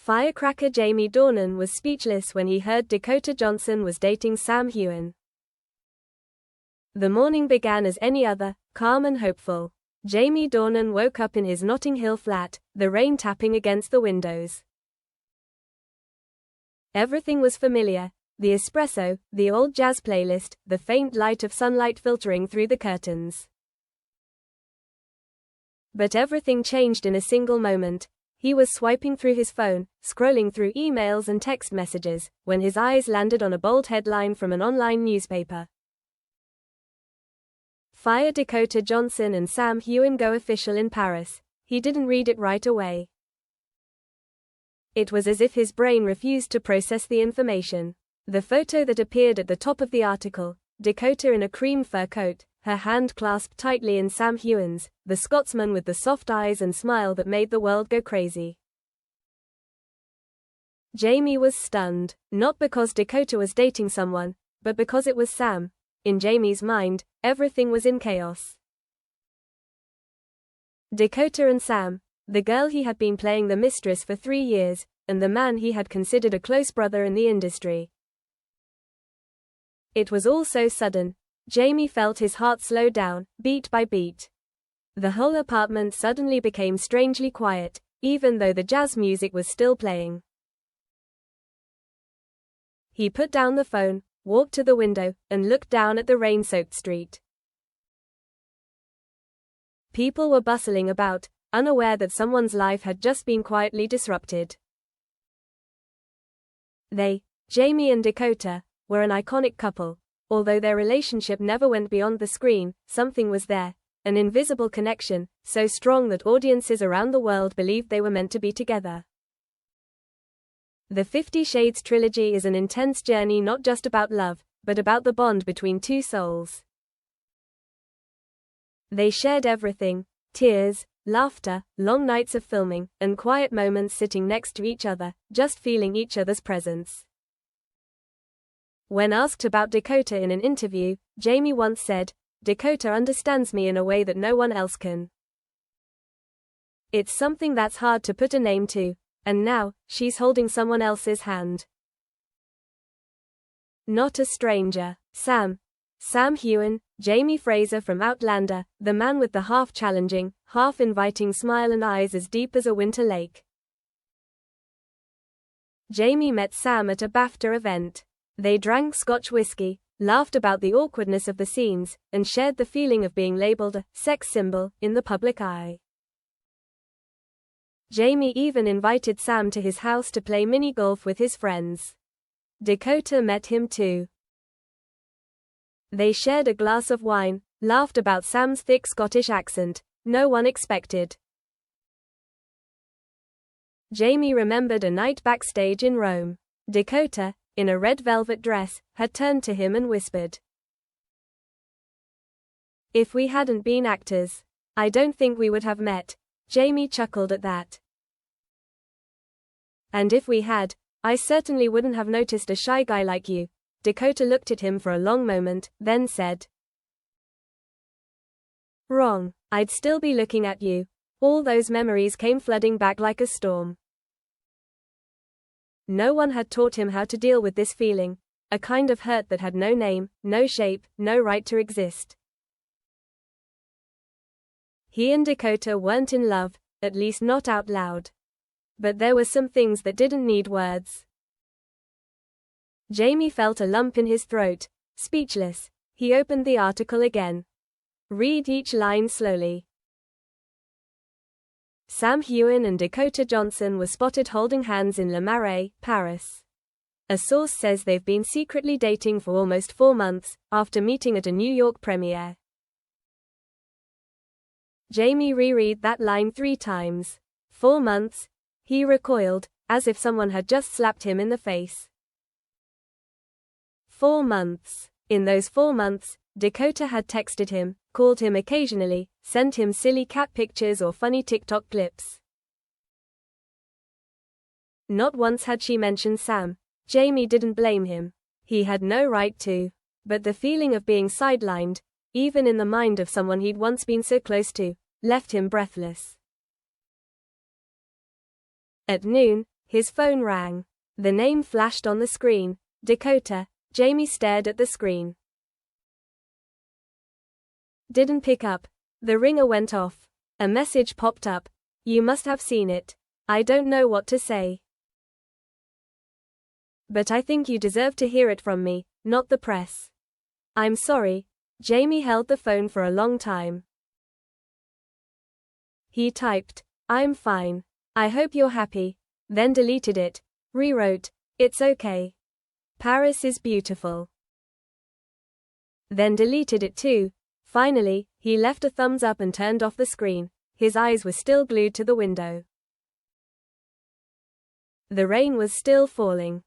Firecracker Jamie Dornan was speechless when he heard Dakota Johnson was dating Sam Heughan. The morning began as any other, calm and hopeful. Jamie Dornan woke up in his Notting Hill flat, the rain tapping against the windows. Everything was familiar: the espresso, the old jazz playlist, the faint light of sunlight filtering through the curtains. But everything changed in a single moment. He was swiping through his phone, scrolling through emails and text messages, when his eyes landed on a bold headline from an online newspaper. Fire Dakota Johnson and Sam Heughan go official in Paris. He didn't read it right away. It was as if his brain refused to process the information. The photo that appeared at the top of the article, Dakota in a cream fur coat, her hand clasped tightly in Sam Heughan's, the Scotsman with the soft eyes and smile that made the world go crazy. Jamie was stunned, not because Dakota was dating someone, but because it was Sam. In Jamie's mind, everything was in chaos. Dakota and Sam, the girl he had been playing the mistress for 3 years, and the man he had considered a close brother in the industry. It was all so sudden. Jamie felt his heart slow down, beat by beat. The whole apartment suddenly became strangely quiet, even though the jazz music was still playing. He put down the phone, walked to the window, and looked down at the rain-soaked street. People were bustling about, unaware that someone's life had just been quietly disrupted. They, Jamie and Dakota, were an iconic couple. Although their relationship never went beyond the screen, something was there, an invisible connection, so strong that audiences around the world believed they were meant to be together. The 50 Shades trilogy is an intense journey not just about love, but about the bond between two souls. They shared everything: tears, laughter, long nights of filming, and quiet moments sitting next to each other, just feeling each other's presence. When asked about Dakota in an interview, Jamie once said, "Dakota understands me in a way that no one else can. It's something that's hard to put a name to, and now, she's holding someone else's hand. Not a stranger." Sam Heughan, Jamie Fraser from Outlander, the man with the half-challenging, half-inviting smile and eyes as deep as a winter lake. Jamie met Sam at a BAFTA event. They drank Scotch whiskey, laughed about the awkwardness of the scenes, and shared the feeling of being labeled a sex symbol in the public eye. Jamie even invited Sam to his house to play mini-golf with his friends. Dakota met him too. They shared a glass of wine, laughed about Sam's thick Scottish accent, no one expected. Jamie remembered a night backstage in Rome. Dakota, in a red velvet dress, had turned to him and whispered, "If we hadn't been actors, I don't think we would have met." Jamie chuckled at that. "And if we had, I certainly wouldn't have noticed a shy guy like you." Dakota looked at him for a long moment, then said, "Wrong. I'd still be looking at you." All those memories came flooding back like a storm. No one had taught him how to deal with this feeling, a kind of hurt that had no name, no shape, no right to exist. He and Dakota weren't in love, at least not out loud. But there were some things that didn't need words. Jamie felt a lump in his throat, speechless. He opened the article again. Read each line slowly. Sam Heughan and Dakota Johnson were spotted holding hands in Le Marais, Paris. A source says they've been secretly dating for almost 4 months, after meeting at a New York premiere. Jamie reread that line 3 times. 4 months? He recoiled, as if someone had just slapped him in the face. 4 months. In those 4 months, Dakota had texted him, called him occasionally, sent him silly cat pictures or funny TikTok clips. Not once had she mentioned Sam. Jamie didn't blame him. He had no right to. But the feeling of being sidelined, even in the mind of someone he'd once been so close to, left him breathless. At noon, His phone rang. The name flashed on the screen. Dakota. Jamie stared at the screen. Didn't pick up. The ringer went off. A message popped up. You must have seen it. I don't know what to say. But I think you deserve to hear it from me, not the press. I'm sorry. Jamie held the phone for a long time. He typed, I'm fine. I hope you're happy. Then deleted it. Rewrote, it's okay. Paris is beautiful. Then deleted it too. Finally, he left a thumbs up and turned off the screen. His eyes were still glued to the window. The rain was still falling.